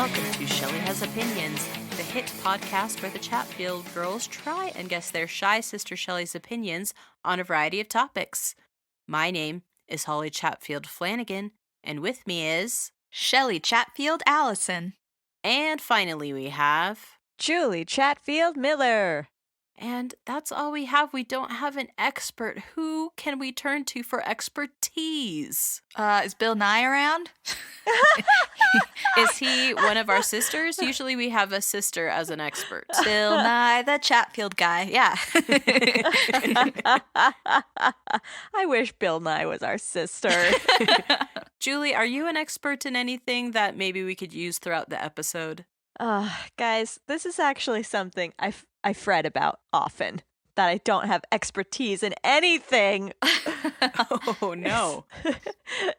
Welcome to Shelley Has Opinions, the hit podcast where the Chatfield girls try and guess their shy sister Shelley's opinions on a variety of topics. My name is Holly Chatfield Flanagan, and with me is... Shelley Chatfield Allison. And finally we have... Julie Chatfield Miller. And that's all we have. We don't have an expert. Who can we turn to for expertise? Is Bill Nye around? Is he one of our sisters? Usually we have a sister as an expert. Bill Nye, the Chatfield guy. Yeah. I wish Bill Nye was our sister. Julie, are you an expert in anything that maybe we could use throughout the episode? Guys, this is actually something I fret about often, that I don't have expertise in anything. Oh, no.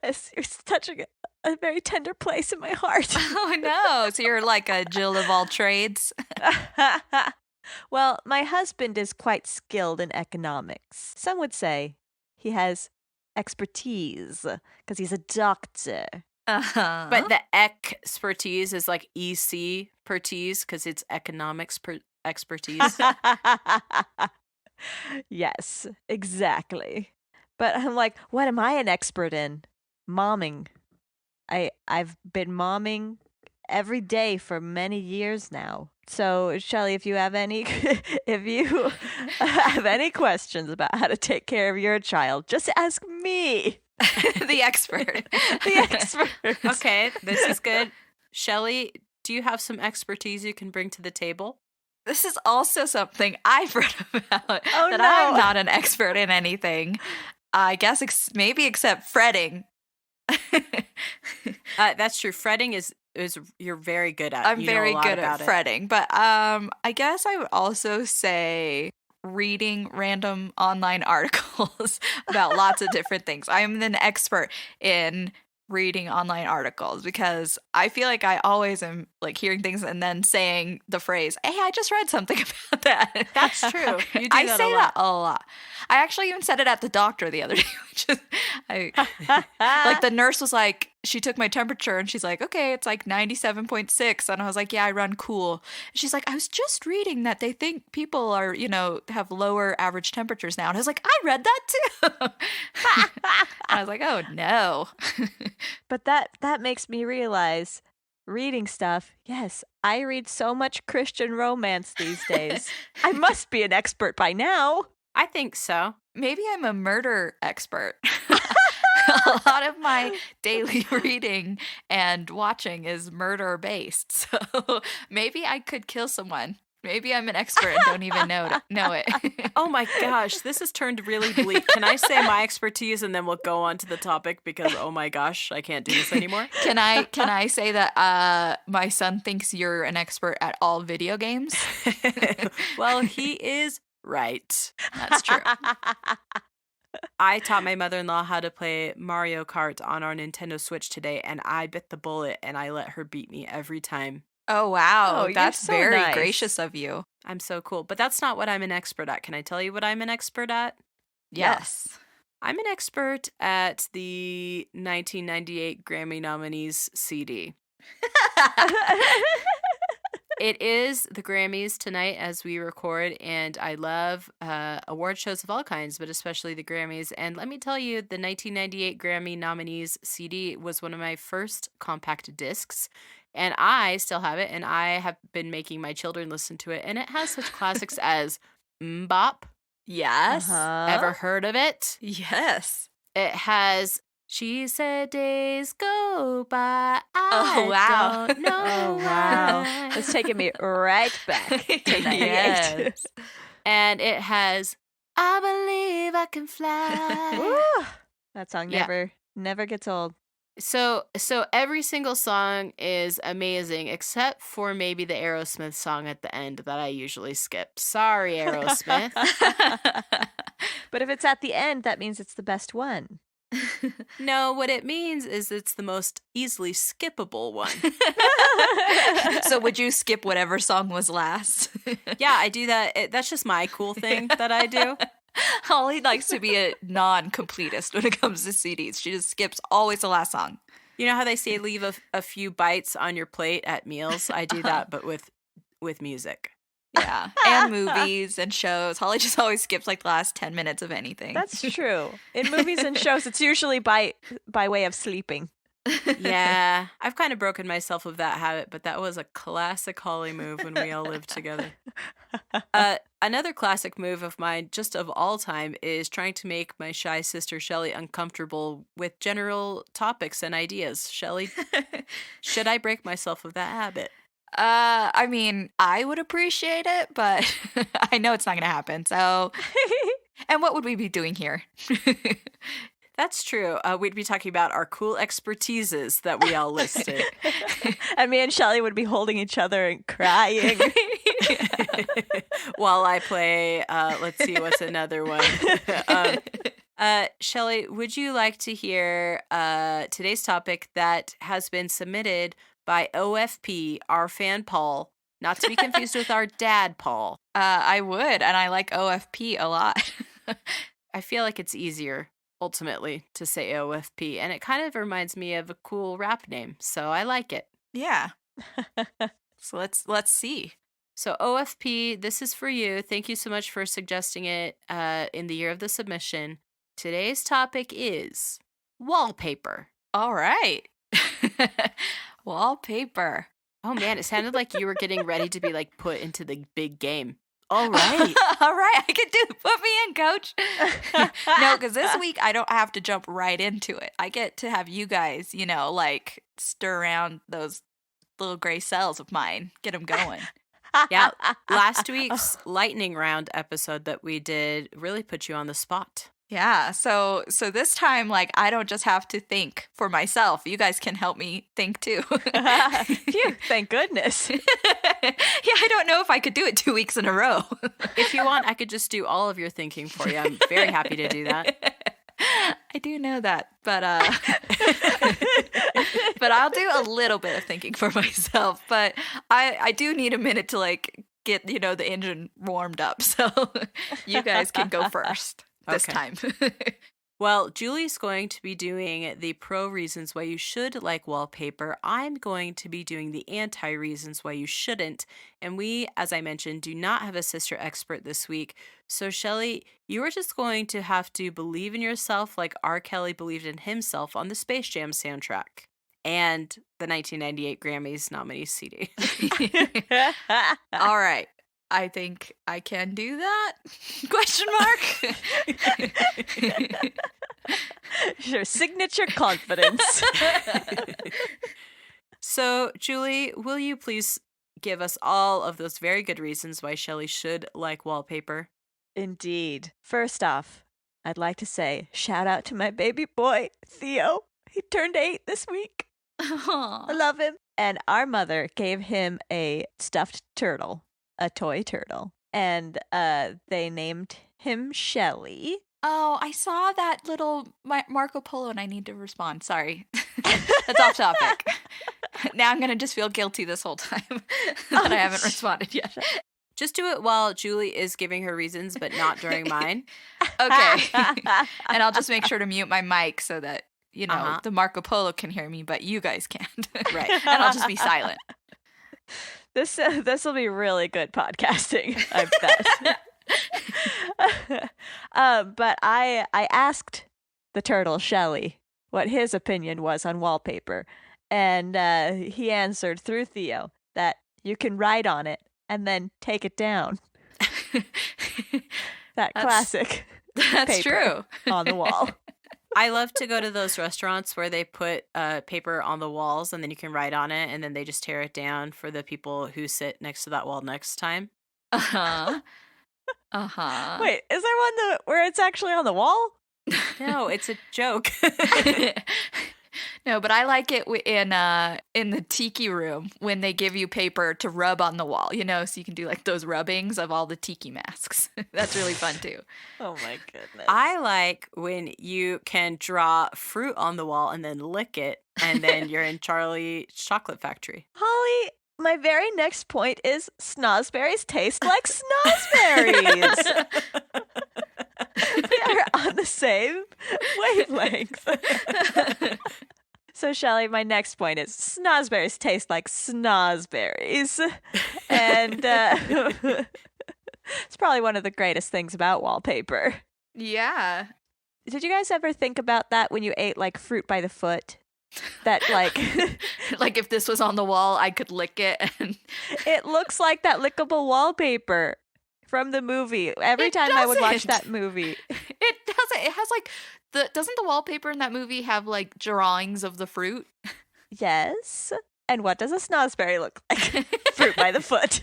It's touching a very tender place in my heart. Oh, no. So you're like a Jill of all trades? Well, my husband is quite skilled in economics. Some would say he has expertise because he's a doctor. Uh-huh. But the expertise is like EC-pertise because it's economics expertise. Yes, exactly. But I'm like, what am I an expert in? Momming. I've been momming every day for many years now. So, Shelley, if you have any questions about how to take care of your child, just ask me. The expert. The expert. Okay, this is good. Shelley, do you have some expertise you can bring to the table? This is also something I've read about. Oh, that no. I'm not an expert in anything. I guess maybe except fretting. That's true. Fretting is you're very good at. I'm very good at it. fretting. But I guess I would also say reading random online articles about lots of different things. I'm an expert in reading online articles because I feel like I always am like hearing things and then saying the phrase, "Hey, I just read something about that." That's true. You do I that say a lot. that a lot. I actually even said it at the doctor the other day, which is like the nurse was like, she took my temperature and she's like, okay, it's like 97.6. And I was like, yeah, I run cool. And she's like, I was just reading that they think people are, have lower average temperatures now. And I was like, I read that too. I was like, oh no. But that makes me realize reading stuff, yes, I read so much Christian romance these days. I must be an expert by now. I think so. Maybe I'm a murder expert. A lot of my daily reading and watching is murder based. So maybe I could kill someone. Maybe I'm an expert and don't even know it. Oh my gosh, this has turned really bleak. Can I say my expertise and then we'll go on to the topic because oh my gosh, I can't do this anymore? Can I say that my son thinks you're an expert at all video games? Well, he is right. That's true. I taught my mother-in-law how to play Mario Kart on our Nintendo Switch today, and I bit the bullet and I let her beat me every time. Oh, wow. Oh, you're That's so very nice. gracious of you. I'm so cool. But that's not what I'm an expert at. Can I tell you what I'm an expert at? Yes. I'm an expert at the 1998 Grammy nominees CD. It is the Grammys tonight as we record, and I love award shows of all kinds, but especially the Grammys. And let me tell you, the 1998 Grammy nominees CD was one of my first compact discs, and I still have it, and I have been making my children listen to it, and it has such classics as Mbop. Yes. Ever heard of it? Yes. It has... She said days go by, Oh, wow. don't know Oh, wow. why. It's taking me right back to 98. Yes. And it has, I believe I can fly. Woo! That song Yeah. never gets old. So every single song is amazing, except for maybe the Aerosmith song at the end that I usually skip. Sorry, Aerosmith. But if it's at the end, that means it's the best one. No, what it means is it's the most easily skippable one. So would you skip whatever song was last? Yeah, I do that. That's just my cool thing that I do. Holly likes to be a non-completist when it comes to CDs. She just skips always the last song. You know how they say leave a few bites on your plate at meals? I do that, but with music. Yeah, and movies and shows. Holly just always skips like the last 10 minutes of anything. That's true. In movies and shows, it's usually by way of sleeping. Yeah, I've kind of broken myself of that habit, but that was a classic Holly move when we all lived together. Another classic move of mine, just of all time, is trying to make my shy sister Shelley uncomfortable with general topics and ideas. Shelley, should I break myself of that habit? I mean, I would appreciate it, but I know it's not going to happen. So, and what would we be doing here? That's true. We'd be talking about our cool expertises that we all listed. And me and Shelley would be holding each other and crying. While I play, let's see, what's another one? Shelley, would you like to hear today's topic that has been submitted by OFP, our fan Paul, not to be confused with our dad Paul? I would, and I like OFP a lot. I feel like it's easier, ultimately, to say OFP, and it kind of reminds me of a cool rap name, so I like it. Yeah. So let's see. So OFP, this is for you. Thank you so much for suggesting it in the year of the submission. Today's topic is wallpaper. All right. Wallpaper. Oh man, it sounded like you were getting ready to be like put into the big game. All right. All right, I can do it. Put me in, coach. No, because this week I don't have to jump right into it. I get to have you guys, like stir around those little gray cells of mine. Get them going. Yeah, last week's lightning round episode that we did really put you on the spot. Yeah, so this time, like, I don't just have to think for myself. You guys can help me think too. Phew, thank goodness. Yeah, I don't know if I could do it 2 weeks in a row. If you want, I could just do all of your thinking for you. I'm very happy to do that. I do know that, but but I'll do a little bit of thinking for myself. But I do need a minute to like get the engine warmed up. So you guys can go first this time. Well, Julie's going to be doing the pro reasons why you should like wallpaper. I'm going to be doing the anti reasons why you shouldn't. And we, as I mentioned, do not have a sister expert this week. So, Shelley, you are just going to have to believe in yourself like R. Kelly believed in himself on the Space Jam soundtrack and the 1998 Grammys nominee CD. All right. I think I can do that? Question mark? Your signature confidence. So, Julie, will you please give us all of those very good reasons why Shelley should like wallpaper? Indeed. First off, I'd like to say shout out to my baby boy, Theo. He turned 8 this week. Aww. I love him. And our mother gave him a stuffed turtle. A toy turtle, and they named him Shelley. Oh, I saw that little Marco Polo, and I need to respond. Sorry, that's off topic. Now I'm gonna just feel guilty this whole time that I haven't responded yet. Just do it while Julie is giving her reasons, but not during mine. Okay, and I'll just make sure to mute my mic so that the Marco Polo can hear me, but you guys can't. Right, and I'll just be silent. This will be really good podcasting, I bet. But I asked the turtle Shelley what his opinion was on wallpaper, and he answered through Theo that you can write on it and then take it down. That's classic. That's paper true. On the wall. I love to go to those restaurants where they put paper on the walls and then you can write on it and then they just tear it down for the people who sit next to that wall next time. Uh-huh. Wait, is there one where it's actually on the wall? No, it's a joke. No, but I like it in the tiki room when they give you paper to rub on the wall, so you can do like those rubbings of all the tiki masks. That's really fun too. Oh my goodness. I like when you can draw fruit on the wall and then lick it, and then you're in Charlie's Chocolate Factory. Holly, my very next point is snozberries taste like snozberries. They are on the same wavelength. So, Shelley, my next point is snozberries taste like snozberries. And it's probably one of the greatest things about wallpaper. Yeah. Did you guys ever think about that when you ate like fruit by the foot? That like Like if this was on the wall, I could lick it. And it looks like that lickable wallpaper from the movie. Every It time I would watch doesn't. that movie. it doesn't. It has like doesn't the wallpaper in that movie have like drawings of the fruit? Yes. And what does a snozberry look like? Fruit by the foot.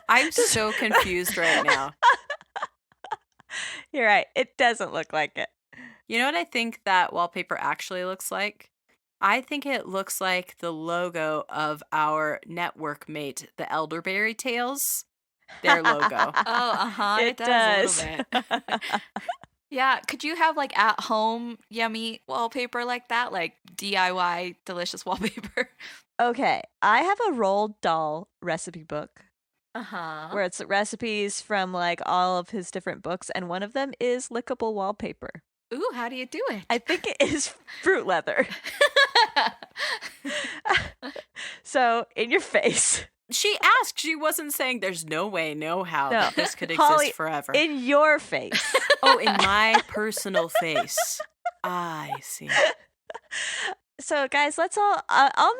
I'm so confused right now. You're right. It doesn't look like it. You know what I think that wallpaper actually looks like? I think it looks like the logo of our network mate, the Elderberry Tales. Their logo. Oh, uh-huh. It does. A little bit. Yeah, could you have like at home yummy wallpaper like that? Like DIY delicious wallpaper? Okay. I have a Roald Dahl recipe book Uh-huh. where it's recipes from like all of his different books, and one of them is lickable wallpaper. Ooh, how do you do it? I think it is fruit leather. So, in your face. She asked. She wasn't saying there's no way, no how No. that this could Holly, exist forever. In your face. Oh, in my personal face. I see. So guys, let's all I'll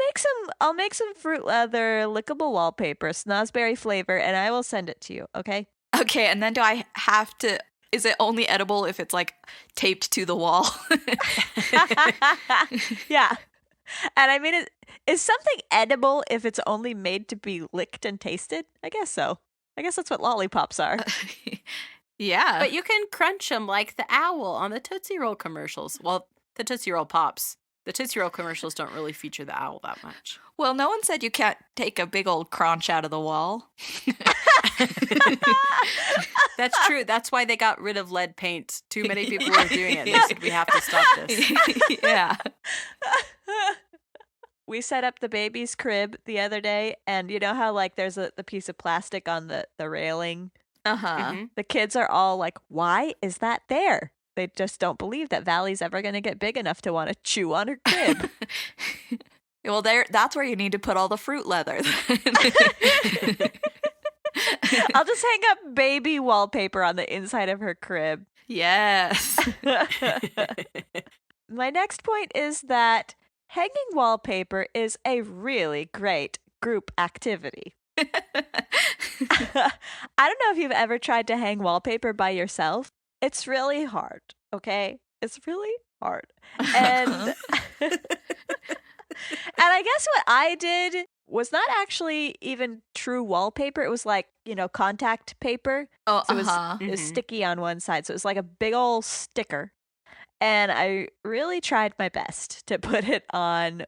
make some fruit leather lickable wallpaper, snozberry flavor, and I will send it to you, okay? Okay, and then do I have to is it only edible if it's like taped to the wall? Yeah. And I mean, is something edible if it's only made to be licked and tasted? I guess so. I guess that's what lollipops are. Yeah. But you can crunch them like the owl on the Tootsie Roll commercials. Well, the Tootsie Roll Pops. The Tootsie Roll commercials don't really feature the owl that much. Well, no one said you can't take a big old crunch out of the wall. That's true. That's why they got rid of lead paint. Too many people were doing it. They said, we have to stop this. Yeah. We set up the baby's crib the other day, and you know how like there's the piece of plastic on the railing? Uh-huh. Mhm. The kids are all like, why is that there? They just don't believe that Valley's ever going to get big enough to want to chew on her crib. Well, that's where you need to put all the fruit leather. I'll just hang up baby wallpaper on the inside of her crib. Yes. My next point is that hanging wallpaper is a really great group activity. I don't know if you've ever tried to hang wallpaper by yourself. It's really hard, okay? It's really hard. And and I guess what I did was not actually even true wallpaper. It was like, contact paper. Oh, So uh-huh. it was Mhm. sticky on one side. So it was like a big old sticker. And I really tried my best to put it on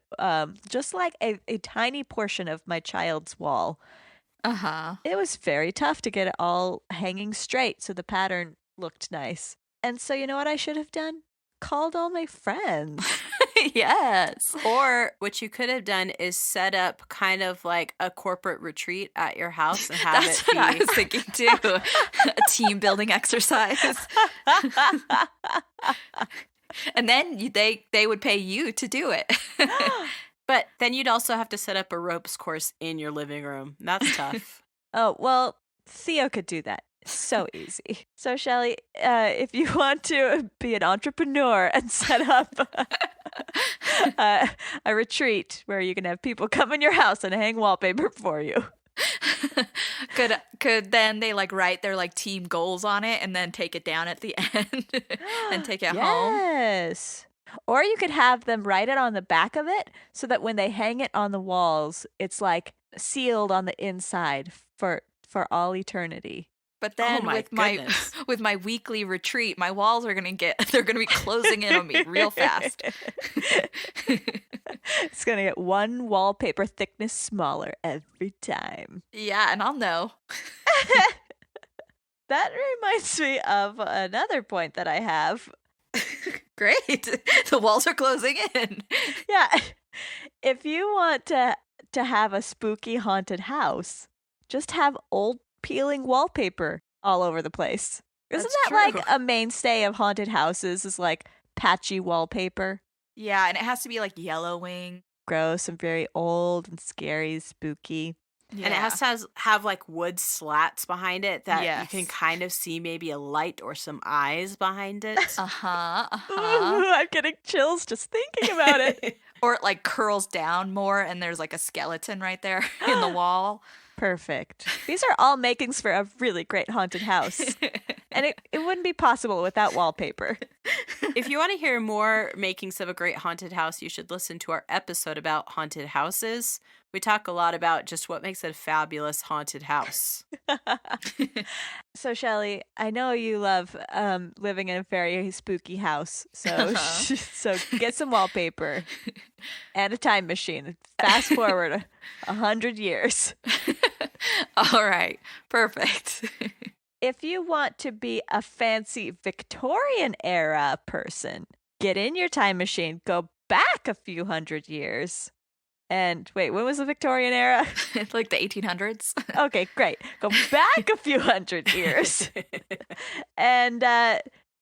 just like a tiny portion of my child's wall. Uh-huh. It was very tough to get it all hanging straight so the pattern looked nice. And so you know what I should have done? Called all my friends. Yes. Or what you could have done is set up kind of like a corporate retreat at your house and have That's it what I be. was thinking too. A team building exercise. And then they would pay you to do it. But then you'd also have to set up a ropes course in your living room. That's tough. Oh, well, Theo could do that. So easy. So, Shelley, if you want to be an entrepreneur and set up a retreat where you can have people come in your house and hang wallpaper for you. Could then they like write their like team goals on it and then take it down at the end and take it home? Yes. Or you could have them write it on the back of it so that when they hang it on the walls, it's like sealed on the inside for all eternity. But then my with my goodness. with my weekly retreat, my walls are they're gonna be closing in on me real fast. It's going to get one wallpaper thickness smaller every time. Yeah, and I'll know. That reminds me of another point that I have. Great. The walls are closing in. Yeah. If you want to have a spooky haunted house, just have old peeling wallpaper all over the place. Isn't That's that true. like a mainstay of haunted houses is like patchy wallpaper? Yeah, and it has to be like yellowing. Gross and very old and scary, spooky. Yeah. And it has to have like wood slats behind it that you can Yes. kind of see maybe a light or some eyes behind it. Uh-huh. Ooh, I'm getting chills just thinking about it. Or it like curls down more and there's like a skeleton right there in the wall. Perfect. These are all makings for a really great haunted house. And it wouldn't be possible without wallpaper. If you want to hear more makings of a great haunted house, you should listen to our episode about haunted houses. We talk a lot about just what makes a fabulous haunted house. So, Shelley, I know you love living in a very spooky house. So, so get some wallpaper and a time machine. Fast forward 100 years. All right. Perfect. If you want to be a fancy Victorian era person, get in your time machine, go back a few hundred years. And wait, when was the Victorian era? Like the 1800s. Okay, great. Go back a few hundred years and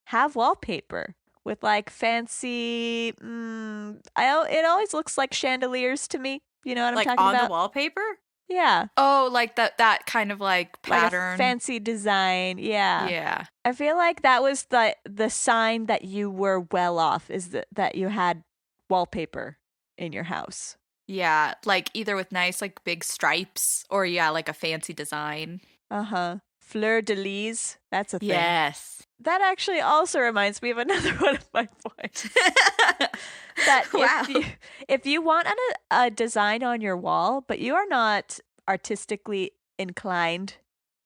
have wallpaper with like fancy. It always looks like chandeliers to me. You know what I'm Like talking on about? the wallpaper? Yeah, Oh, like that kind of like like a pattern. fancy design. Yeah. Yeah. I feel like that was the sign that you were well off. Is that you had wallpaper in your house? Yeah, like either with nice like big stripes or like a fancy design. Fleur de lis. That's a thing. Yes. That actually also reminds me of another one of my points. That Wow. if you want a design on your wall, but you are not artistically inclined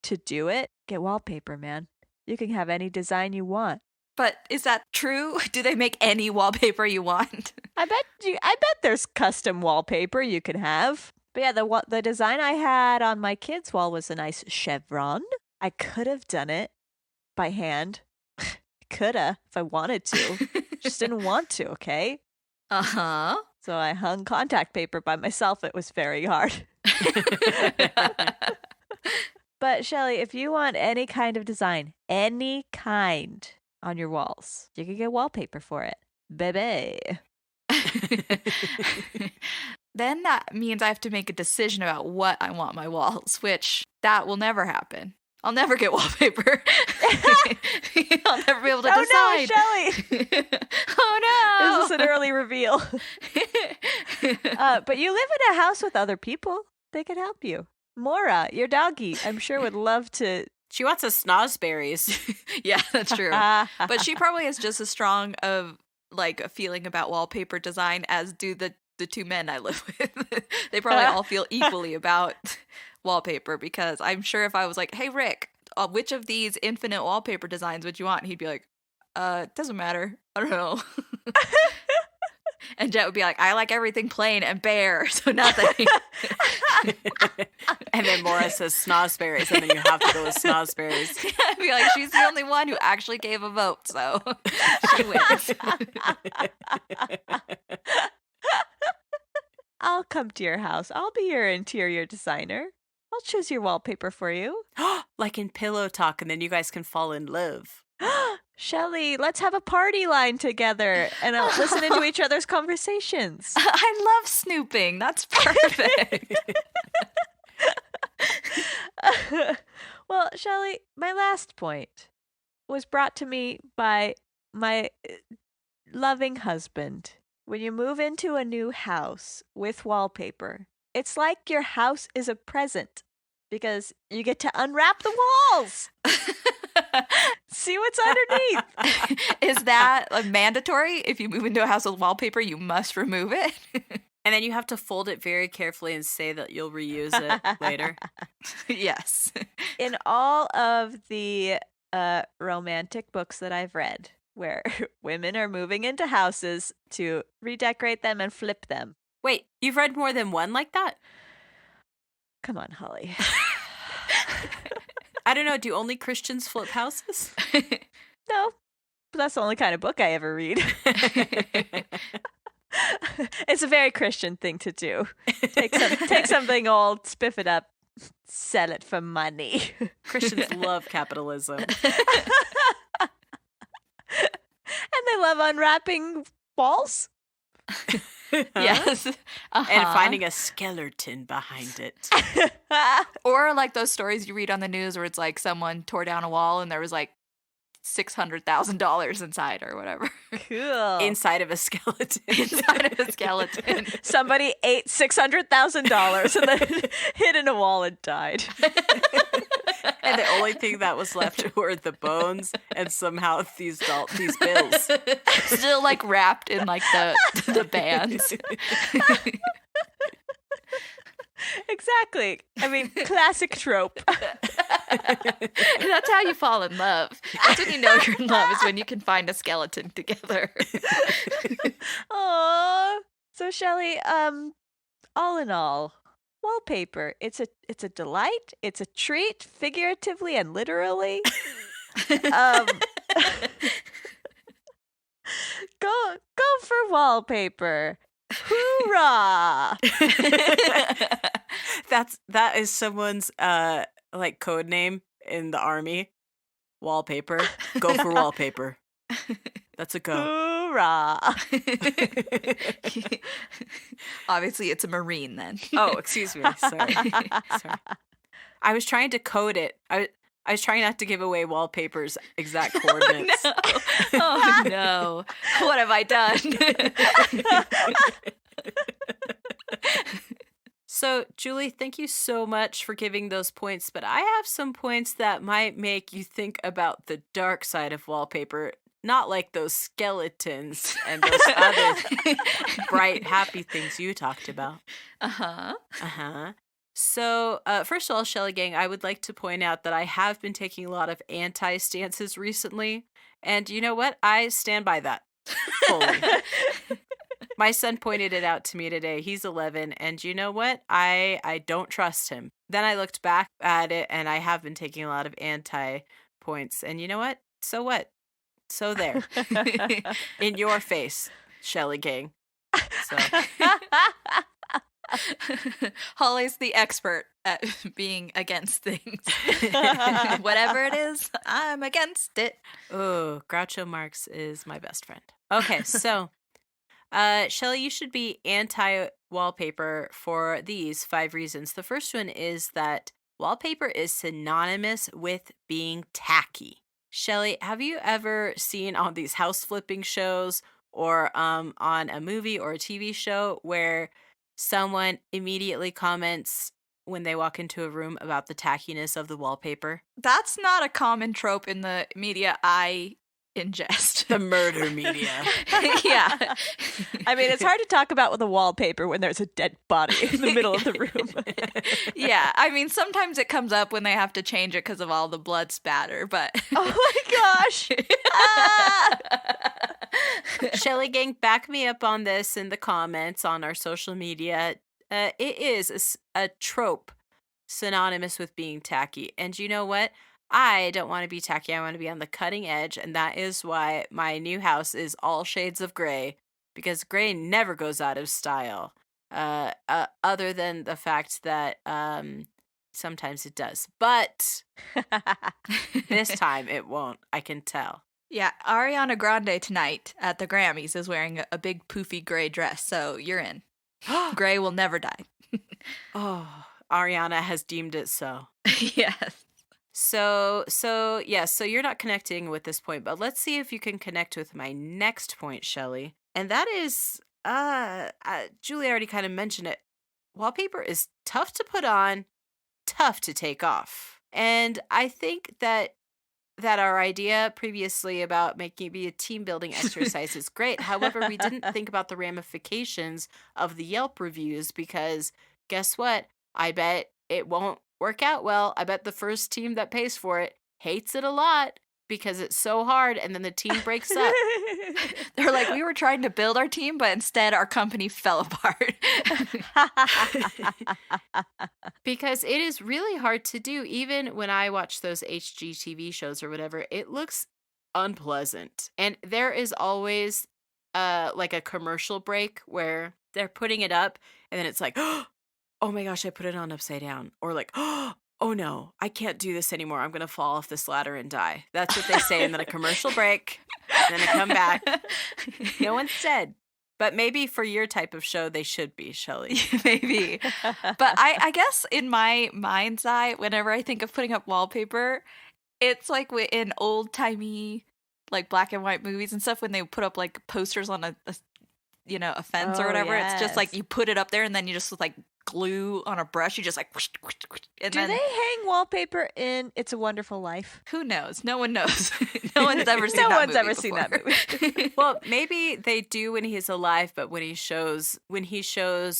to do it, get wallpaper, man. You can have any design you want. But is that true? Do they make any wallpaper you want? I bet there's custom wallpaper you can have. But yeah, the design I had on my kid's wall was a nice chevron. I could have done it by hand. Coulda if I wanted to. Just didn't want to, okay? Uh-huh. So I hung contact paper by myself. It was very hard. But Shelley, if you want any kind of design, any kind on your walls, you can get wallpaper for it. Baby. Then that means I have to make a decision about what I want my walls, which that will never happen. I'll never get wallpaper. I'll never be able to decide. Oh no, Shelley! Oh no! Is this an early reveal? But you live in a house with other people. They could help you. Mora, your doggie, I'm sure would love to. She wants a snozberries. Yeah, that's true. But she probably has just as strong of like a feeling about wallpaper design as do the two men I live with. They probably all feel equally about wallpaper because I'm sure if I was like, hey, Rick, which of these infinite wallpaper designs would you want? And he'd be like, it doesn't matter. I don't know. And Jet would be like, I like everything plain and bare, so nothing. And then Maura says snozberries, and then you have to go with snozberries. I'd be like, she's the only one who actually gave a vote, so she wins. I'll come to your house. I'll be your interior designer. I'll choose your wallpaper for you. Like in Pillow Talk, and then you guys can fall in love. Shelley, let's have a party line together and listen into each other's conversations. I love snooping. That's perfect. Well, Shelley, my last point was brought to me by my loving husband. When you move into a new house with wallpaper, it's like your house is a present because you get to unwrap the walls. See what's underneath. Is that mandatory? If you move into a house with wallpaper, you must remove it? And then you have to fold it very carefully and say that you'll reuse it later. Yes. In all of the romantic books that I've read, where women are moving into houses to redecorate them and flip them. Wait, you've read more than one like that? Come on, Holly. I don't know. Do only Christians flip houses? No, but that's the only kind of book I ever read. It's a very Christian thing to do. Take something old, spiff it up, sell it for money. Christians love capitalism. And they love unwrapping walls. Yes. And finding a skeleton behind it. Or like those stories you read on the news where it's like someone tore down a wall and there was like $600,000 inside or whatever. Cool. Inside of a skeleton. Inside of a skeleton. Somebody ate $600,000 and then hid in a wall and died. And the only thing that was left were the bones and somehow these bills. Still like wrapped in like the bands. Exactly. I mean, classic trope. That's how you fall in love. That's when you know you're in love, is when you can find a skeleton together. Aww. So Shelley, all in all, wallpaper. It's a delight. It's a treat, figuratively and literally. um, go for wallpaper. Hoorah! That is someone's like code name in the army. Wallpaper. Go for wallpaper. That's a go. Hoorah! Obviously, it's a Marine then. Oh, excuse me. Sorry. I was trying to code it. I was trying not to give away wallpaper's exact coordinates. No. Oh no. What have I done? So, Julie, thank you so much for giving those points, but I have some points that might make you think about the dark side of wallpaper, not like those skeletons and those other bright, happy things you talked about. Uh-huh. So, first of all, Shelley Gang, I would like to point out that I have been taking a lot of anti-stances recently, and you know what? I stand by that fully. My son pointed it out to me today. He's 11, and you know what? I don't trust him. Then I looked back at it, and I have been taking a lot of anti-points, and you know what? So what? So there. In your face, Shelley Gang. So. Holly's the expert at being against things. Whatever it is, I'm against it. Oh, Groucho Marx is my best friend. Okay, so Shelley, you should be anti-wallpaper for these 5 reasons. The first one is that wallpaper is synonymous with being tacky. Shelley, have you ever seen on these house flipping shows or on a movie or a TV show where someone immediately comments when they walk into a room about the tackiness of the wallpaper? That's not a common trope in the media I ingest. The murder media. Yeah. I mean, it's hard to talk about with a wallpaper when there's a dead body in the middle of the room. Yeah, I mean, sometimes it comes up when they have to change it because of all the blood spatter, but... Oh my gosh! Shelley Gang, back me up on this in the comments on our social media. It is a trope synonymous with being tacky. And you know what? I don't want to be tacky. I want to be on the cutting edge. And that is why my new house is all shades of gray, because gray never goes out of style. Other than the fact that sometimes it does. But this time it won't. I can tell. Yeah, Ariana Grande tonight at the Grammys is wearing a big poofy gray dress, so you're in. Gray will never die. Oh, Ariana has deemed it so. Yes. So you're not connecting with this point, but let's see if you can connect with my next point, Shelley. And that is, Julie already kind of mentioned it. Wallpaper is tough to put on, tough to take off. And I think that our idea previously about making it be a team building exercise is great. However, we didn't think about the ramifications of the Yelp reviews, because guess what? I bet it won't work out well. I bet the first team that pays for it hates it a lot because it's so hard, and then the team breaks up. They're like, we were trying to build our team, but instead our company fell apart. Because it is really hard to do. Even when I watch those HGTV shows or whatever, it looks unpleasant. And there is always like a commercial break where they're putting it up and then it's like, oh my gosh, I put it on upside down. Or like, oh no, I can't do this anymore. I'm going to fall off this ladder and die. That's what they say. And then a commercial break. Then I come back. No one's dead. But maybe for your type of show, they should be, Shelley. Maybe. But I guess in my mind's eye, whenever I think of putting up wallpaper, it's like in old-timey, like black and white movies and stuff when they put up like posters on a fence or Oh, whatever. It's just like yes. you put it up there and then you just like glue on a brush. You just like, and Do then they hang wallpaper in It's a Wonderful Life? who knows? No one knows. No one's ever seen No that one's movie ever seen that before. movie. Well, maybe they do when he's alive, but when he shows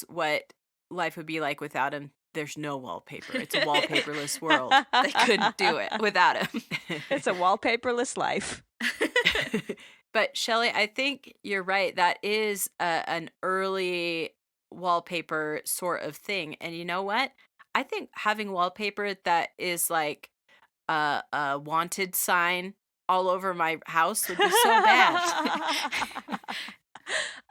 what life would be like without him, there's no wallpaper. It's a wallpaperless world. They couldn't do it without him. It's a wallpaperless life. But Shelley, I think you're right. That is an early wallpaper sort of thing. And you know what? I think having wallpaper that is like a wanted sign all over my house would be so bad.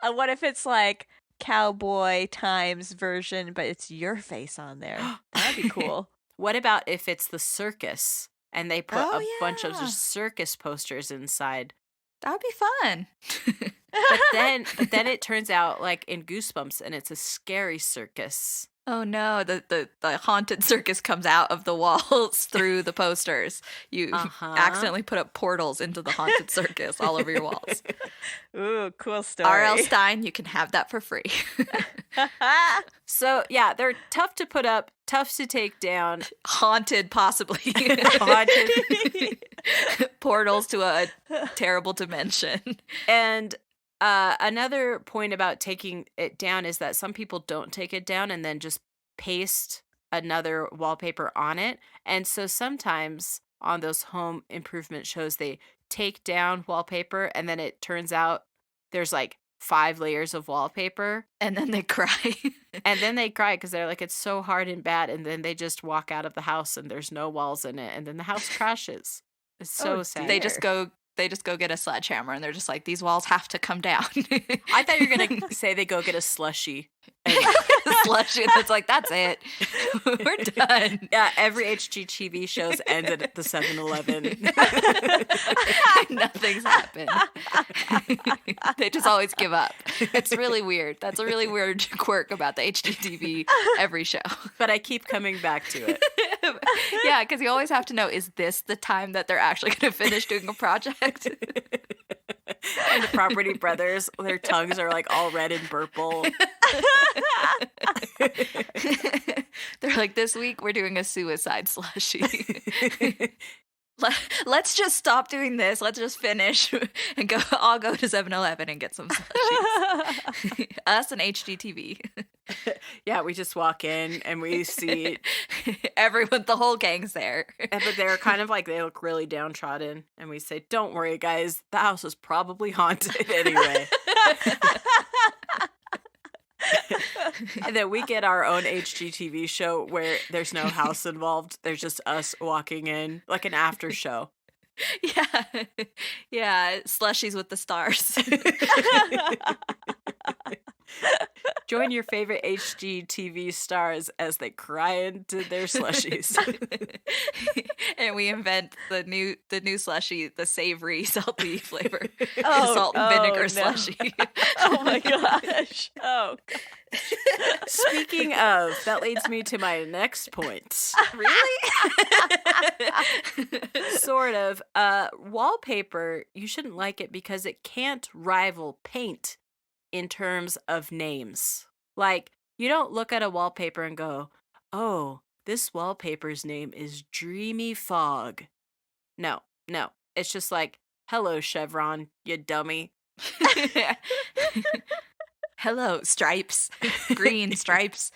What if it's like Cowboy Times version, but it's your face on there? That'd be cool. What about if it's the circus and they put Oh, a bunch of yeah. just circus posters inside? That would be fun. But then it turns out like in Goosebumps and it's a scary circus. Oh no, the haunted circus comes out of the walls through the posters. You Uh-huh. accidentally put up portals into the haunted circus all over your walls. Ooh, cool story. R.L. Stein, you can have that for free. So yeah, they're tough to put up, tough to take down. Haunted, possibly. Haunted. Portals to a terrible dimension. And another point about taking it down is that some people don't take it down and then just paste another wallpaper on it. And so sometimes on those home improvement shows, they take down wallpaper and then it turns out there's like 5 layers of wallpaper. And then they cry. And then they cry because they're like, it's so hard and bad. And then they just walk out of the house and there's no walls in it. And then the house crashes. It's so Oh, sad. They just go get a sledgehammer and they're just like, these walls have to come down. I thought you were going to say they go get a slushie. Slushy, and it's like, that's it. We're done. Yeah, every HGTV shows ended at the 7-Eleven. Nothing's happened. They just always give up. It's really weird. That's a really weird quirk about the HGTV every show. But I keep coming back to it. Yeah, because you always have to know, is this the time that they're actually going to finish doing a project? And the Property Brothers, their tongues are like all red and purple. They're like, this week we're doing a suicide slushie. Let's just stop doing this. Let's just finish and go. I'll go to 7-Eleven and get some slushies. Us and HGTV. Yeah, we just walk in and we see, Everyone, the whole gang's there. but they're kind of like, they look really downtrodden. And we say, don't worry, guys, the house is probably haunted anyway. And then we get our own HGTV show where there's no house involved. There's just us walking in, like an after show. Yeah. Yeah. Slushies with the stars. Join your favorite HGTV stars as they cry into their slushies. And we invent the new slushie, the savory salty flavor. Oh, Salt and vinegar no. slushie. Oh my gosh. Oh. Speaking of, that leads me to my next point. Really? Sort of. Wallpaper, you shouldn't like it because it can't rival paint in terms of names. Like, you don't look at a wallpaper and go, oh, this wallpaper's name is Dreamy Fog. No. It's just like, hello, Chevron, you dummy. Hello, stripes. Green stripes.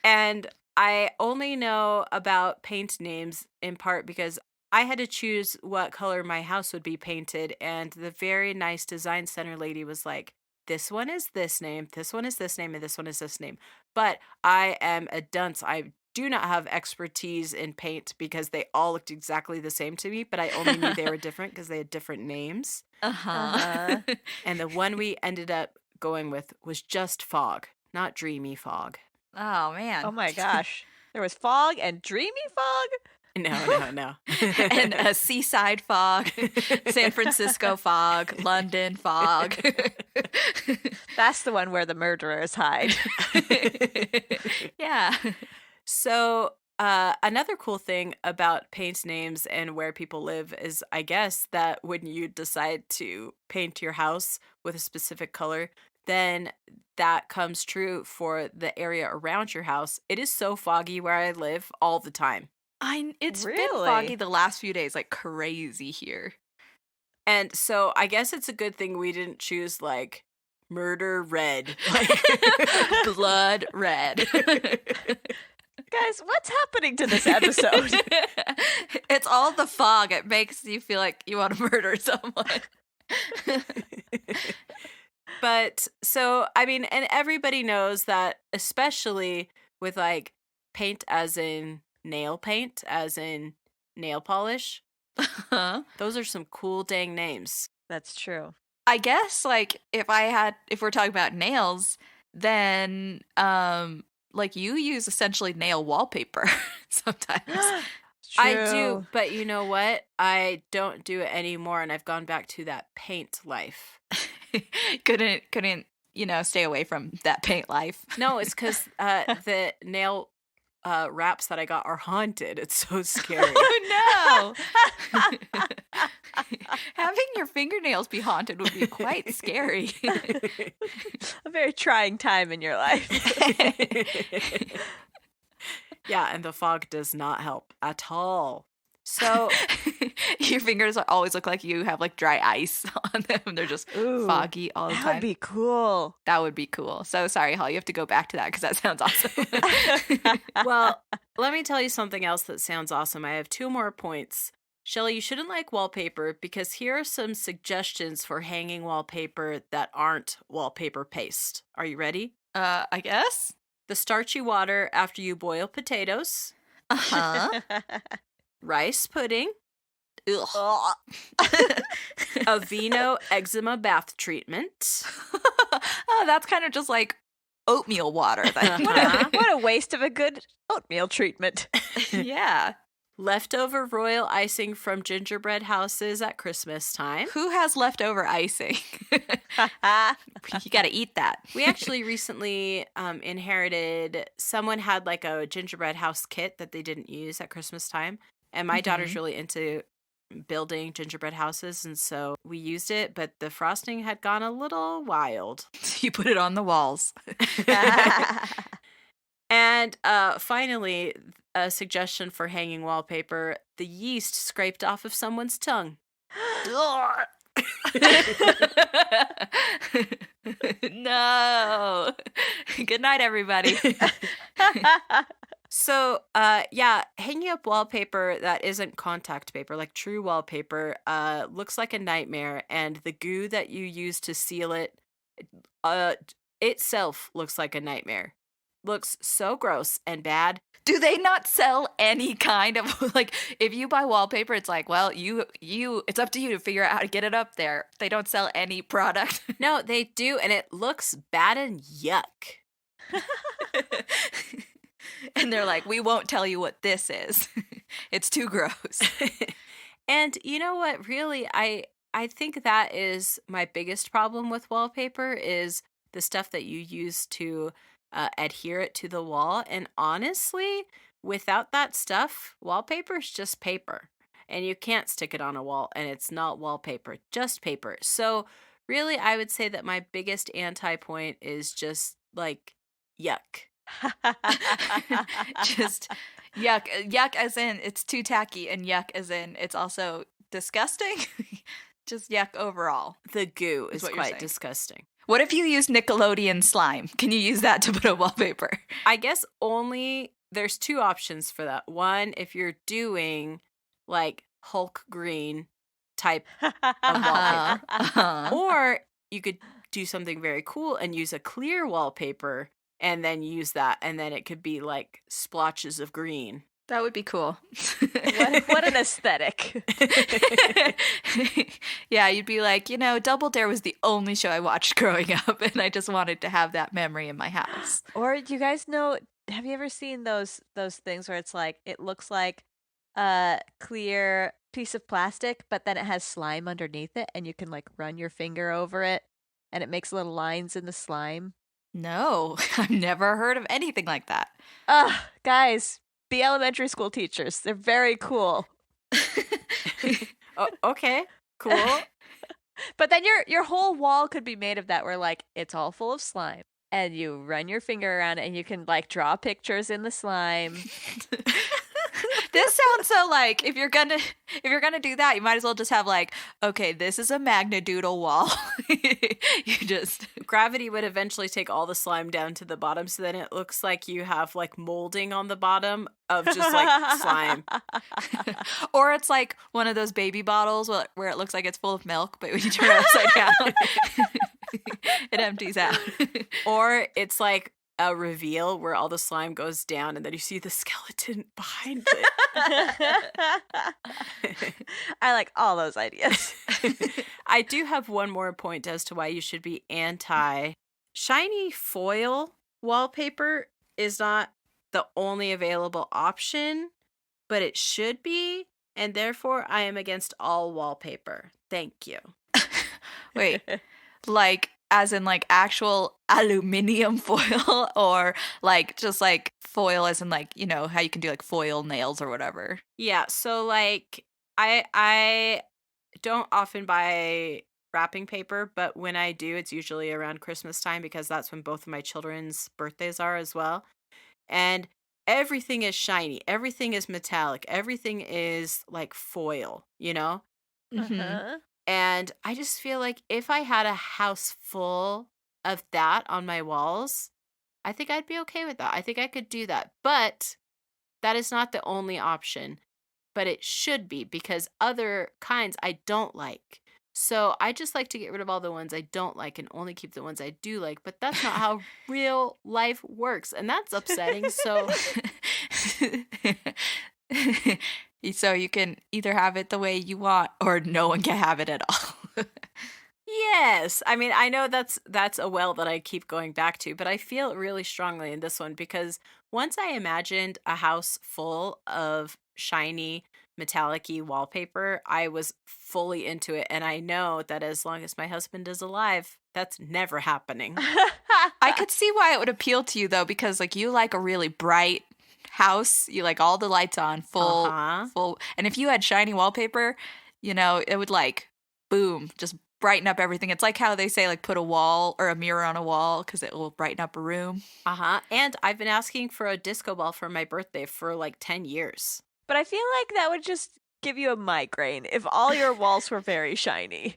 And I only know about paint names in part because I had to choose what color my house would be painted. And the very nice design center lady was like, this one is this name, this one is this name, and this one is this name. But I am a dunce. I do not have expertise in paint because they all looked exactly the same to me, but I only knew they were different because they had different names. Uh-huh. And the one we ended up going with was just Fog, not Dreamy Fog. Oh, man. Oh my gosh. There was fog and dreamy fog? No. And a seaside fog, San Francisco fog, London fog. That's the one where the murderers hide. Yeah. So, another cool thing about paint names and where people live is, I guess, that when you decide to paint your house with a specific color, then that comes true for the area around your house. It is so foggy where I live all the time. It's been Really? foggy the last few days, like crazy here. And so I guess it's a good thing we didn't choose like murder red. Blood red. Guys, what's happening to this episode? It's all the fog. It makes you feel like you want to murder someone. But so, I mean, and everybody knows that, especially with like paint as in nail paint, as in nail polish, those are some cool dang names. That's true. I guess like if we're talking about nails, then like you use essentially nail wallpaper sometimes. I do, but you know what? I don't do it anymore, and I've gone back to that paint life. couldn't stay away from that paint life. No, it's because the nail wraps that I got are haunted. It's so scary. Oh no! Having your fingernails be haunted would be quite scary. A very trying time in your life. Yeah, and the fog does not help at all. So your fingers always look like you have like dry ice on them. They're just foggy all the time. That would be cool. That would be cool. So sorry, Holly, you have to go back to that because that sounds awesome. Well, let me tell you something else that sounds awesome. I have 2 more points. Shelley, you shouldn't like wallpaper because here are some suggestions for hanging wallpaper that aren't wallpaper paste. Are you ready? I guess. The starchy water after you boil potatoes. Uh-huh. Rice pudding. Ugh. Aveeno eczema bath treatment. Oh, that's kind of just like oatmeal water. What a waste of a good oatmeal treatment. Yeah. Leftover royal icing from gingerbread houses at Christmas time. Who has leftover icing? You got to eat that. We actually recently inherited, someone had like a gingerbread house kit that they didn't use at Christmas time. And my daughter's really into building gingerbread houses. And so we used it, but the frosting had gone a little wild. You put it on the walls. And finally, a suggestion for hanging wallpaper, the yeast scraped off of someone's tongue. No. Good night, everybody. So, yeah, hanging up wallpaper that isn't contact paper, like true wallpaper, looks like a nightmare, and the goo that you use to seal it, itself looks like a nightmare. Looks so gross and bad. Do they not sell any kind of like if you buy wallpaper, it's like, well, you it's up to you to figure out how to get it up there. They don't sell any product. No, they do, and it looks bad and yuck. And they're like, we won't tell you what this is. It's too gross. And you know what? Really, I think that is my biggest problem with wallpaper is the stuff that you use to adhere it to the wall. And honestly, without that stuff, wallpaper is just paper. And you can't stick it on a wall, and it's not wallpaper, just paper. So really, I would say that my biggest anti-point is just like yuck. Just yuck. Yuck as in it's too tacky, and yuck as in it's also disgusting. Just yuck overall. The goo is what you're quite saying. disgusting. What if you use Nickelodeon slime? Can you use that to put on wallpaper? I guess only there's 2 options for that. One, if you're doing like Hulk green type of wallpaper. Or you could do something very cool and use a clear wallpaper and then use that, and then it could be like splotches of green. That would be cool. What an aesthetic. Yeah, you'd be like, Double Dare was the only show I watched growing up, and I just wanted to have that memory in my house. Or do you guys know, have you ever seen those things where it's like, it looks like clear piece of plastic, but then it has slime underneath it, and you can like run your finger over it, and it makes little lines in the slime. No, I've never heard of anything like that. Guys, be elementary school teachers. They're very cool. Oh, okay, cool. But then your whole wall could be made of that, where like it's all full of slime, and you run your finger around it, and you can like draw pictures in the slime. This sounds so like if you're gonna do that, you might as well just have like, okay, this is a magnadoodle wall. You just Gravity would eventually take all the slime down to the bottom, so then it looks like you have like molding on the bottom of just like slime. Or it's like one of those baby bottles where it looks like it's full of milk, but when you turn it upside down, it empties out. Or it's like a reveal where all the slime goes down and then you see the skeleton behind it. I like all those ideas. I do have one more point as to why you should be anti. Shiny foil wallpaper is not the only available option, but it should be, and therefore I am against all wallpaper. Thank you. Wait, like as in like actual aluminum foil, or like just like foil as in like, you know, how you can do like foil nails or whatever? Yeah, so like I don't often buy wrapping paper, but when I do, it's usually around Christmas time because that's when both of my children's birthdays are as well. And everything is shiny, everything is metallic, everything is like foil, you know? Mm-hmm. And I just feel like if I had a house full of that on my walls, I think I'd be okay with that. I think I could do that. But that is not the only option. But it should be because other kinds I don't like. So I just like to get rid of all the ones I don't like and only keep the ones I do like. But that's not how real life works. And that's upsetting. So So you can either have it the way you want or no one can have it at all. yes. I mean, I know that's a well that I keep going back to, but I feel really strongly in this one because once I imagined a house full of shiny metallic-y wallpaper, I was fully into it, and I know that as long as my husband is alive, that's never happening. I could see why it would appeal to you though, because like you like a really bright house, you like all the lights on, full, and if you had shiny wallpaper, you know, it would like boom, just brighten up everything. It's like how they say like put a wall or a mirror on a wall because it will brighten up a room. And I've been asking for a disco ball for my birthday for like 10 years. But I feel like that would just give you a migraine if all your walls were very shiny.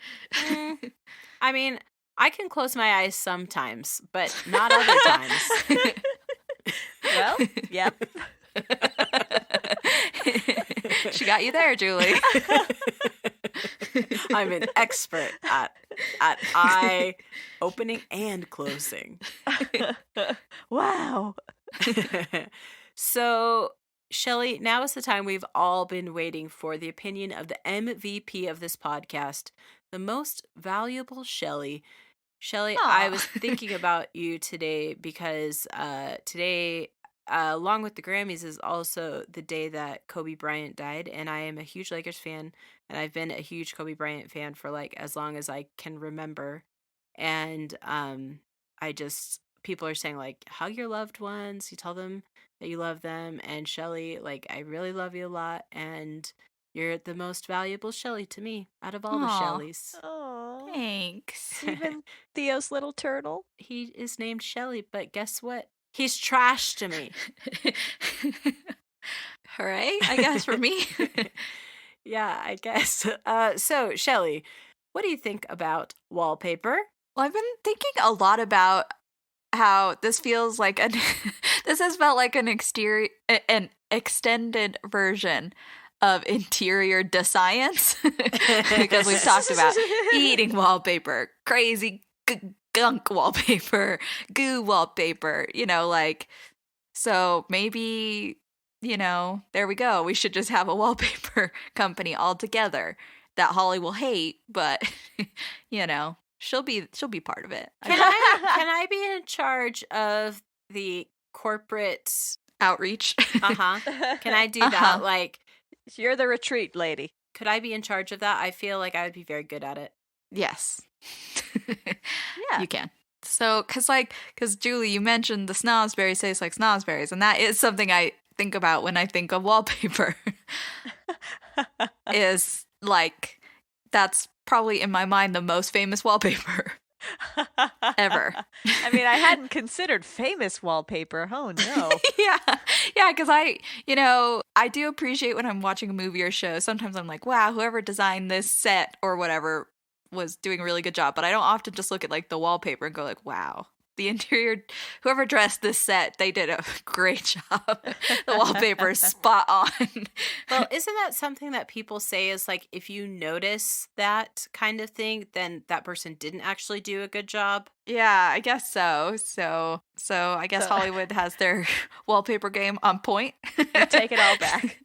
I mean, I can close my eyes sometimes, but not other times. Well, yep. She got you there, Julie. I'm an expert at eye opening and closing. Wow. So, Shelley, now is the time we've all been waiting for, the opinion of the MVP of this podcast, the most valuable Shelley. Shelley, I was thinking about you today because today, along with the Grammys, is also the day that Kobe Bryant died, and I am a huge Lakers fan, and I've been a huge Kobe Bryant fan for like as long as I can remember. And people are saying like hug your loved ones, you tell them that you love them, and Shelley, like I really love you a lot, and you're the most valuable Shelley to me out of all the Shelleys. Oh, thanks. even Theo's little turtle. He is named Shelley, but guess what? He's trash to me. Hooray, I guess, for me. Yeah, I guess. So, Shelley, what do you think about wallpaper? Well, I've been thinking a lot about how this feels like this has felt like an extended version of interior de science because we've talked about eating wallpaper, crazy gunk wallpaper, goo wallpaper, you know, like, so maybe, you know, there we go. We should just have a wallpaper company altogether that Holly will hate, but you know, she'll be part of it. Can I be in charge of the corporate outreach? Can I do that? Like, You're the retreat lady. Could I be in charge of that? I feel like I would be very good at it. Yes. Yeah. You can. So, because Julie, you mentioned the snozberries taste like snozberries, and that is something I think about when I think of wallpaper. Is like, that's probably in my mind the most famous wallpaper ever. I mean, I hadn't considered famous wallpaper. Oh, no. Yeah, because I do appreciate when I'm watching a movie or show. Sometimes I'm like, wow, whoever designed this set or whatever was doing a really good job. But I don't often just look at like the wallpaper and go like, wow, the interior, whoever dressed this set, they did a great job. The wallpaper is spot on. Well, isn't that something that people say is like, if you notice that kind of thing, then that person didn't actually do a good job? Yeah, I guess so. So I guess Hollywood has their wallpaper game on point. Take it all back.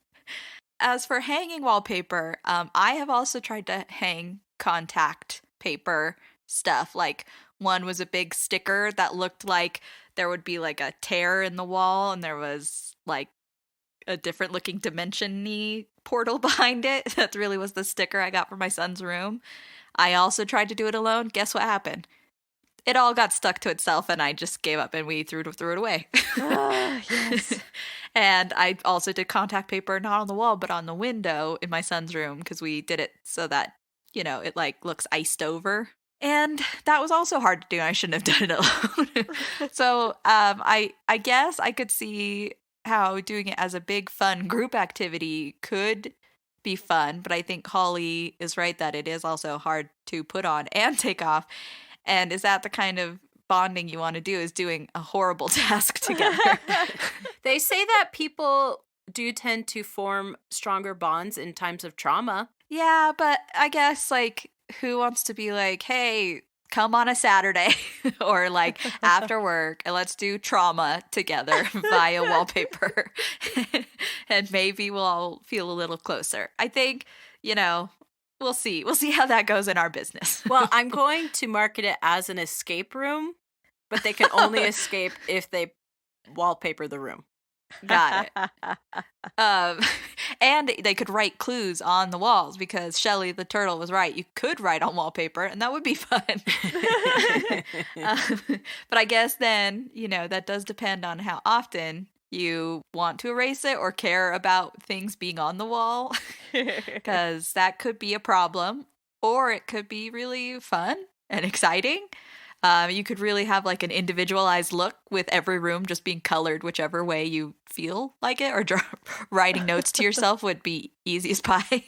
As for hanging wallpaper, I have also tried to hang contact paper stuff. Like, one was a big sticker that looked like there would be like a tear in the wall and there was like a different looking dimension-y portal behind it. That really was the sticker I got for my son's room. I also tried to do it alone. Guess what happened? It all got stuck to itself and I just gave up and we threw it away. Yes. And I also did contact paper, not on the wall, but on the window in my son's room, because we did it so that, it like looks iced over. And that was also hard to do. I shouldn't have done it alone. So I guess I could see how doing it as a big fun group activity could be fun. But I think Holly is right that it is also hard to put on and take off. And is that the kind of bonding you want to do, is doing a horrible task together? They say that people do tend to form stronger bonds in times of trauma. Yeah, but I guess like, who wants to be like, hey, come on a Saturday or like after work and let's do trauma together via wallpaper. And maybe we'll all feel a little closer. I think, we'll see. We'll see how that goes in our business. Well, I'm going to market it as an escape room, but they can only escape if they wallpaper the room. Got it. And they could write clues on the walls, because Shelley the turtle was right. You could write on wallpaper, and that would be fun. But I guess then, that does depend on how often you want to erase it or care about things being on the wall, because that could be a problem, or it could be really fun and exciting. You could really have like an individualized look with every room just being colored whichever way you feel like it, or writing notes to yourself would be easy as pie.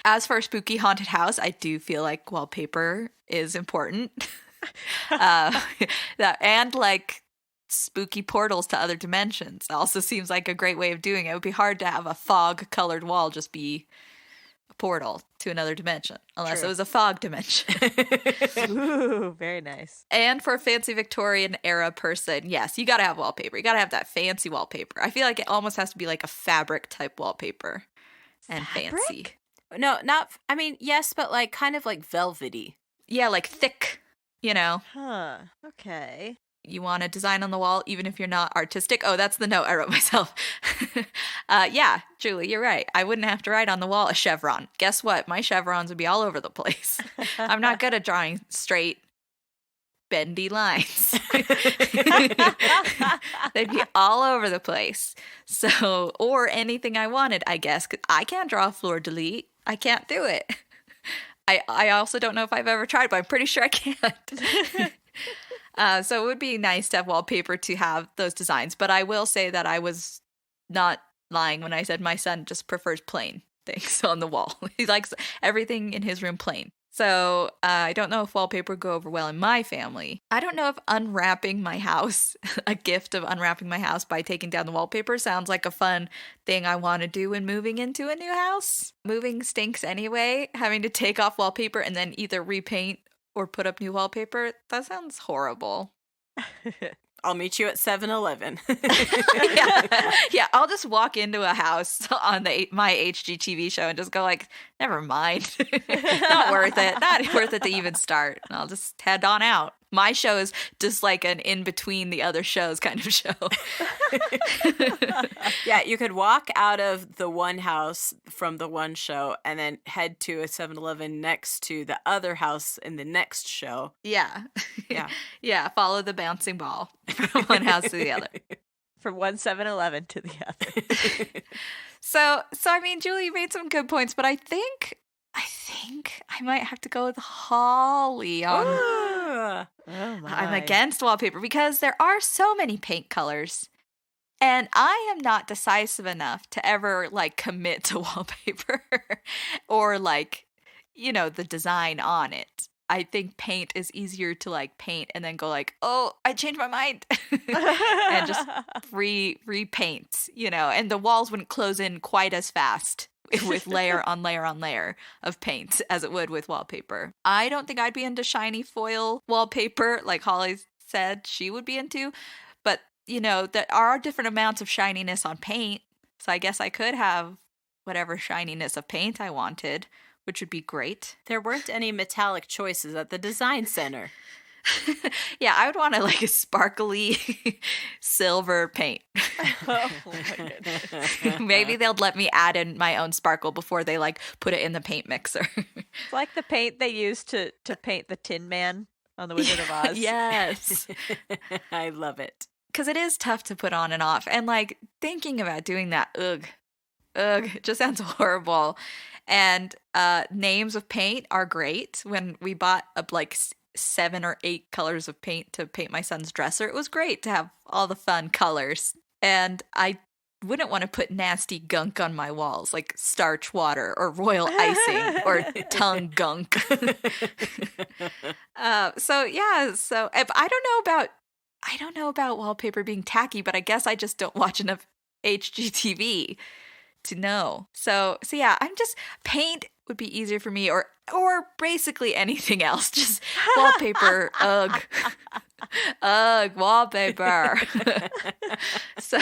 As for a spooky haunted house, I do feel like wallpaper is important. And like spooky portals to other dimensions also seems like a great way of doing it. It would be hard to have a fog colored wall just be a portal to another dimension, unless True. It was a fog dimension. Ooh, very nice. And for a fancy Victorian era person, yes, you gotta have wallpaper. You gotta have that fancy wallpaper. I feel like it almost has to be like a fabric type wallpaper. And Fabric? fancy. No, yes, but like kind of like velvety. Yeah, like thick, Huh. Okay. You want a design on the wall, even if you're not artistic. Oh, that's the note I wrote myself. Yeah, Julie, you're right. I wouldn't have to write on the wall a chevron. Guess what? My chevrons would be all over the place. I'm not good at drawing straight, bendy lines. They'd be all over the place. So, or anything I wanted, I guess. 'Cause I can't draw a fleur-de-lis. I can't do it. I also don't know if I've ever tried, but I'm pretty sure I can't. So it would be nice to have wallpaper to have those designs. But I will say that I was not lying when I said my son just prefers plain things on the wall. He likes everything in his room plain. So I don't know if wallpaper would go over well in my family. I don't know if unwrapping my house, a gift of unwrapping my house by taking down the wallpaper, sounds like a fun thing I want to do when moving into a new house. Moving stinks anyway. Having to take off wallpaper and then either repaint or put up new wallpaper, that sounds horrible. I'll meet you at 7-Eleven. Yeah, I'll just walk into a house on my HGTV show and just go like, never mind. Not worth it. Not worth it to even start. And I'll just head on out. My show is just like an in between the other shows kind of show. Yeah, you could walk out of the one house from the one show and then head to a 7-Eleven next to the other house in the next show. Yeah. Yeah. Yeah, follow the bouncing ball from one house to the other. From one 7-Eleven to the other. So I mean, Julie, you made some good points, but I think I might have to go with Holly on. Ah. Oh my. I'm against wallpaper because there are so many paint colors. And I am not decisive enough to ever like commit to wallpaper or like, the design on it. I think paint is easier to like paint and then go like, oh, I changed my mind and just repaint, and the walls wouldn't close in quite as fast with layer on layer on layer of paint as it would with wallpaper. I don't think I'd be into shiny foil wallpaper like Holly said she would be into, but there are different amounts of shininess on paint. So I guess I could have whatever shininess of paint I wanted, which would be great. There weren't any metallic choices at the design center. Yeah, I would want like a sparkly silver paint. Oh my goodness. Maybe they'll let me add in my own sparkle before they like put it in the paint mixer. It's like the paint they used to paint the Tin Man on The Wizard of Oz. Yes. I love it. Because it is tough to put on and off. And like thinking about doing that, ugh, it just sounds horrible. And names of paint are great. When we bought like 7 or 8 colors of paint to paint my son's dresser, it was great to have all the fun colors. And I wouldn't want to put nasty gunk on my walls, like starch water or royal icing or tongue gunk. So if I don't know about wallpaper being tacky, but I guess I just don't watch enough HGTV to know. So yeah, paint would be easier for me, or basically anything else. Just wallpaper, ugh, wallpaper. so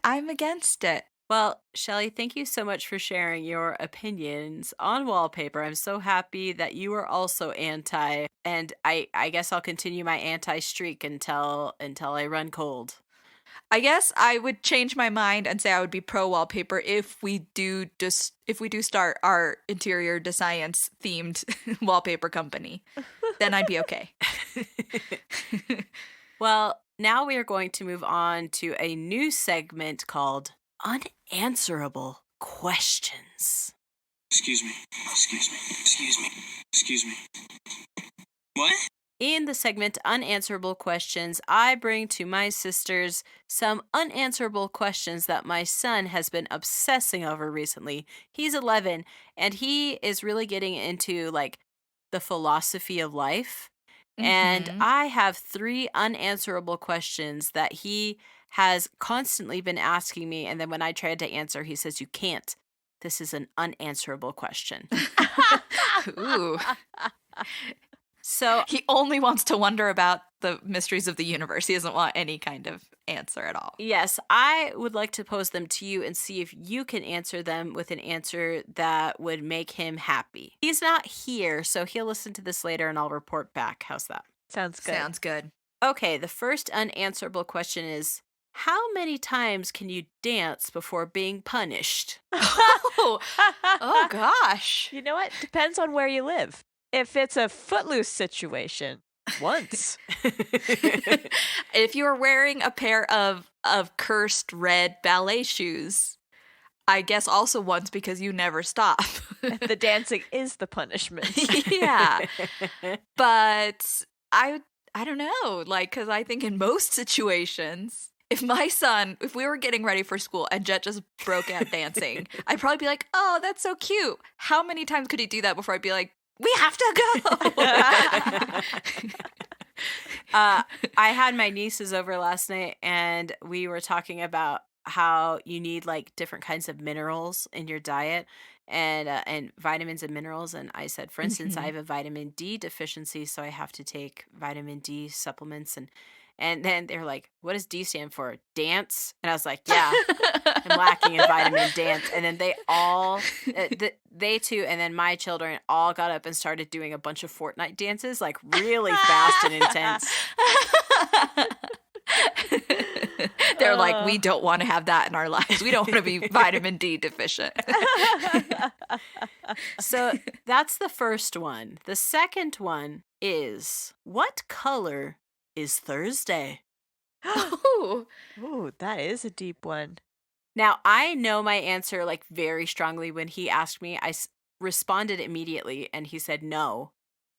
I'm against it. Well, Shelley, thank you so much for sharing your opinions on wallpaper. I'm so happy that you are also anti, and I guess I'll continue my anti streak until I run cold. I guess I would change my mind and say I would be pro wallpaper if we do start our interior science themed wallpaper company. Then I'd be okay. Well, now we are going to move on to a new segment called Unanswerable Questions. Excuse me. Excuse me. Excuse me. Excuse me. What? In the segment Unanswerable Questions, I bring to my sisters some unanswerable questions that my son has been obsessing over recently. He's 11, and he is really getting into like the philosophy of life. And I have 3 unanswerable questions that he has constantly been asking me. And then when I tried to answer, he says, "You can't. This is an unanswerable question." Ooh. So He only wants to wonder about the mysteries of the universe. He doesn't want any kind of answer at all. yes, I would like to pose them to you and see if you can answer them with an answer that would make him happy. He's not here, so he'll listen to this later and I'll report back. How's that? Sounds good. Sounds good. Okay, the first unanswerable question is, how many times can you dance before being punished? Oh gosh. You know what? Depends on where you live. If it's a footloose situation, once. If you are wearing a pair of cursed red ballet shoes, I guess also once because you never stop. The dancing is the punishment. Yeah. But I don't know, like, because I think in most situations, if we were getting ready for school and Jet just broke out dancing, I'd probably be like, oh, that's so cute. How many times could he do that before I'd be like, we have to go? I had my nieces over last night and we were talking about how you need like different kinds of minerals in your diet and vitamins and minerals. And I said, for instance, I have a vitamin D deficiency, so I have to take vitamin D supplements. And then they're like, what does D stand for? Dance? And I was like, yeah, I'm lacking in vitamin dance. And then they too, and then my children all got up and started doing a bunch of Fortnite dances, like really fast and intense. They're like, we don't want to have that in our lives. We don't want to be vitamin D deficient. So that's the first one. The second one is, what color is Thursday? Ooh. Ooh, that is a deep one. Now, I know my answer like very strongly. When he asked me, responded immediately, and he said no.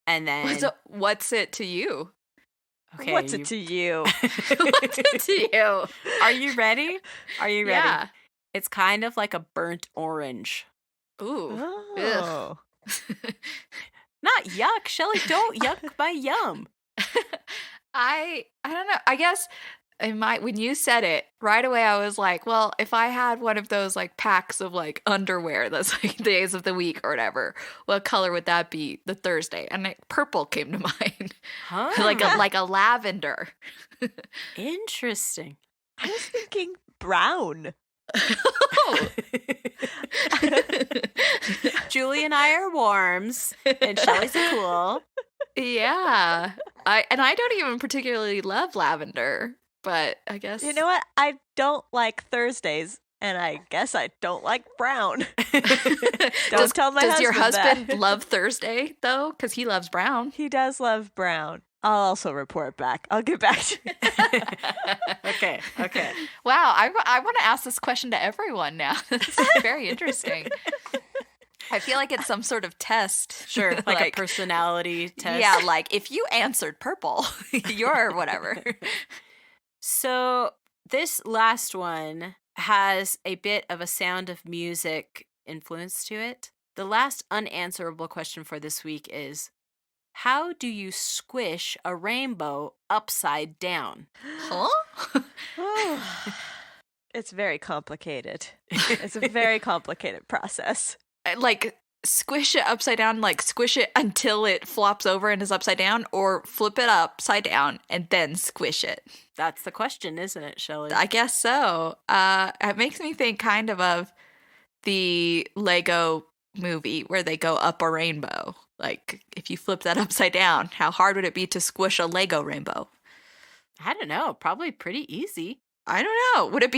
And then, What's it to you? okay, What's it to you? What's it to you? Are you ready? Are you ready? Yeah. It's kind of like a burnt orange. Ooh. Oh. Not yuck, Shelley. Don't yuck my yum. I don't know. I guess when you said it right away, I was like, well, if I had one of those like packs of like underwear that's like days of the week or whatever, what color would that be? The Thursday, and purple came to mind, Huh? like a lavender. Interesting. I was thinking brown. Oh. Julie and I are warms, and Shelley's a cool. Yeah, I don't even particularly love lavender, but I guess You know what? I don't like Thursdays, and I guess I don't like brown. Don't tell my husband. Does your husband that. love Thursday though? Because he loves brown. He does love brown. I'll also report back. I'll get back to you. Okay. Wow, I want to ask this question to everyone now. This is very interesting. I feel like it's some sort of test. Sure, like a personality test. Yeah, like if you answered purple, you're whatever. So this last one has a bit of a Sound of Music influence to it. The last unanswerable question for this week is, how do you squish a rainbow upside down? Huh? It's very complicated. It's a very complicated process. Like squish it upside down, like squish it until it flops over and is upside down, or flip it upside down and then squish it. That's the question, isn't it, Shelley? I guess so. It makes me think kind of the Lego movie where they go up a rainbow. Like if you flip that upside down, how hard would it be to squish a Lego rainbow? I don't know. Probably pretty easy. I don't know. Would it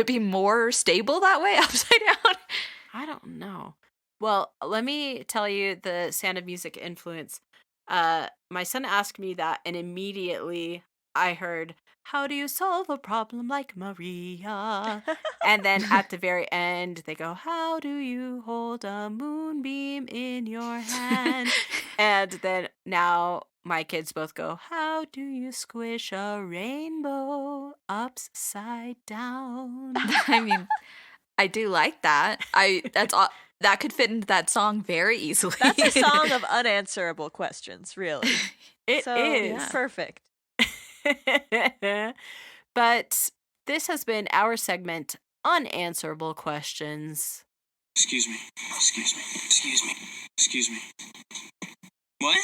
be more stable that way upside down? I don't know. Well, let me tell you the Sound of Music influence. My son asked me that, and immediately I heard, how do you solve a problem like Maria? And then at the very end, they go, how do you hold a moonbeam in your hand? And then now my kids both go, how do you squish a rainbow upside down? I mean, I do like that. That could fit into that song very easily. That's a song of unanswerable questions, really. It is. Yeah. Perfect. But this has been our segment, Unanswerable Questions. Excuse me. What?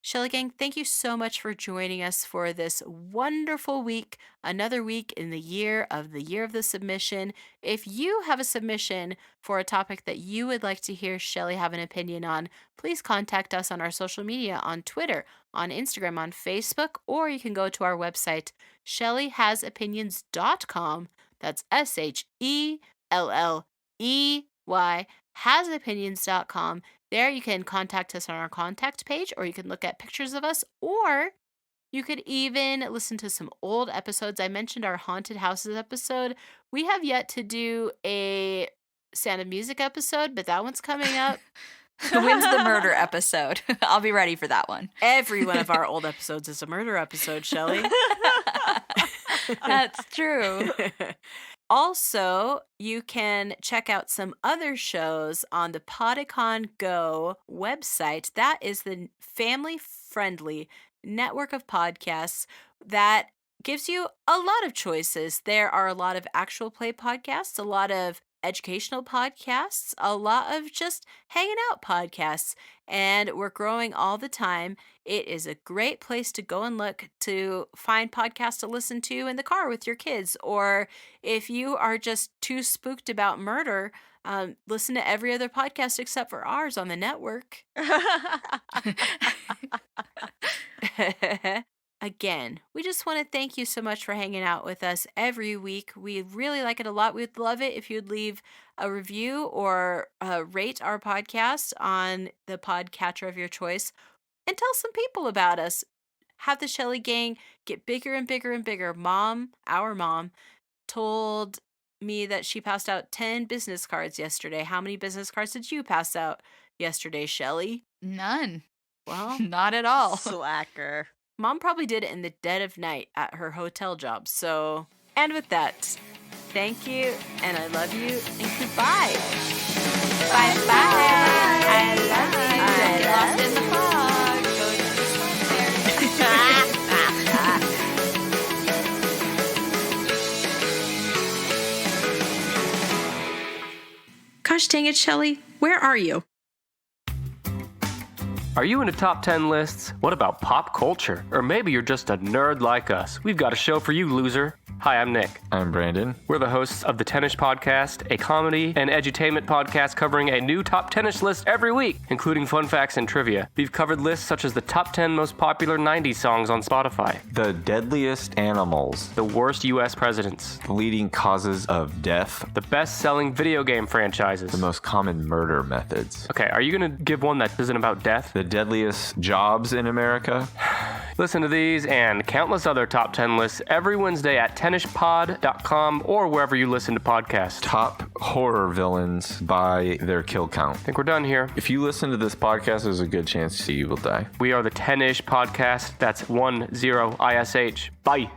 Shelley Gang, thank you so much for joining us for this wonderful week, another week in the year of the submission. If you have a submission for a topic that you would like to hear Shelley have an opinion on, please contact us on our social media, on Twitter, on Instagram, on Facebook, or you can go to our website, shelleyhasopinions.com. That's SHELLEY, hasopinions.com. There you can contact us on our contact page, or you can look at pictures of us, or you could even listen to some old episodes. I mentioned our Haunted Houses episode. We have yet to do a Sound of Music episode, but that one's coming up. When's the murder episode? I'll be ready for that one. Every one of our old episodes is a murder episode, Shelley. That's true. Also, you can check out some other shows on the Podicon Go website. That is the family-friendly network of podcasts that gives you a lot of choices. There are a lot of actual play podcasts, a lot of educational podcasts, a lot of just hanging out podcasts, and we're growing all the time. It is a great place to go and look to find podcasts to listen to in the car with your kids, or if you are just too spooked about murder, listen to every other podcast except for ours on the network. Again, we just want to thank you so much for hanging out with us every week. We really like it a lot. We'd love it if you'd leave a review or rate our podcast on the podcatcher of your choice and tell some people about us. Have the Shelley Gang get bigger and bigger and bigger. Our mom, told me that she passed out 10 business cards yesterday. How many business cards did you pass out yesterday, Shelley? None. Well, Not at all. Slacker. Mom Mom probably did it in the dead of night at her hotel job. So, and with that, thank you, and I love you, and goodbye. Bye-bye. I love you. Get lost in the fog. Go to the Gosh dang it, Shelley. Where are you? Are you into top 10 lists? What about pop culture? Or maybe you're just a nerd like us. We've got a show for you, loser. Hi, I'm Nick. I'm Brandon. We're the hosts of the Tennis Podcast, a comedy and edutainment podcast covering a new top tennis list every week, including fun facts and trivia. We've covered lists such as the top 10 most popular 90s songs on Spotify, The deadliest animals, the worst U.S. presidents, the leading causes of death, the best-selling video game franchises. the most common murder methods, Okay, are you going to give one that isn't about death? the deadliest jobs in America. Listen to these and countless other top 10 lists every Wednesday at tennispod.com or wherever you listen to podcasts. Top horror villains by their kill count. I think we're done here. If you listen to this podcast, there's a good chance you will die. We are the 10ish podcast. That's 10ish. Bye.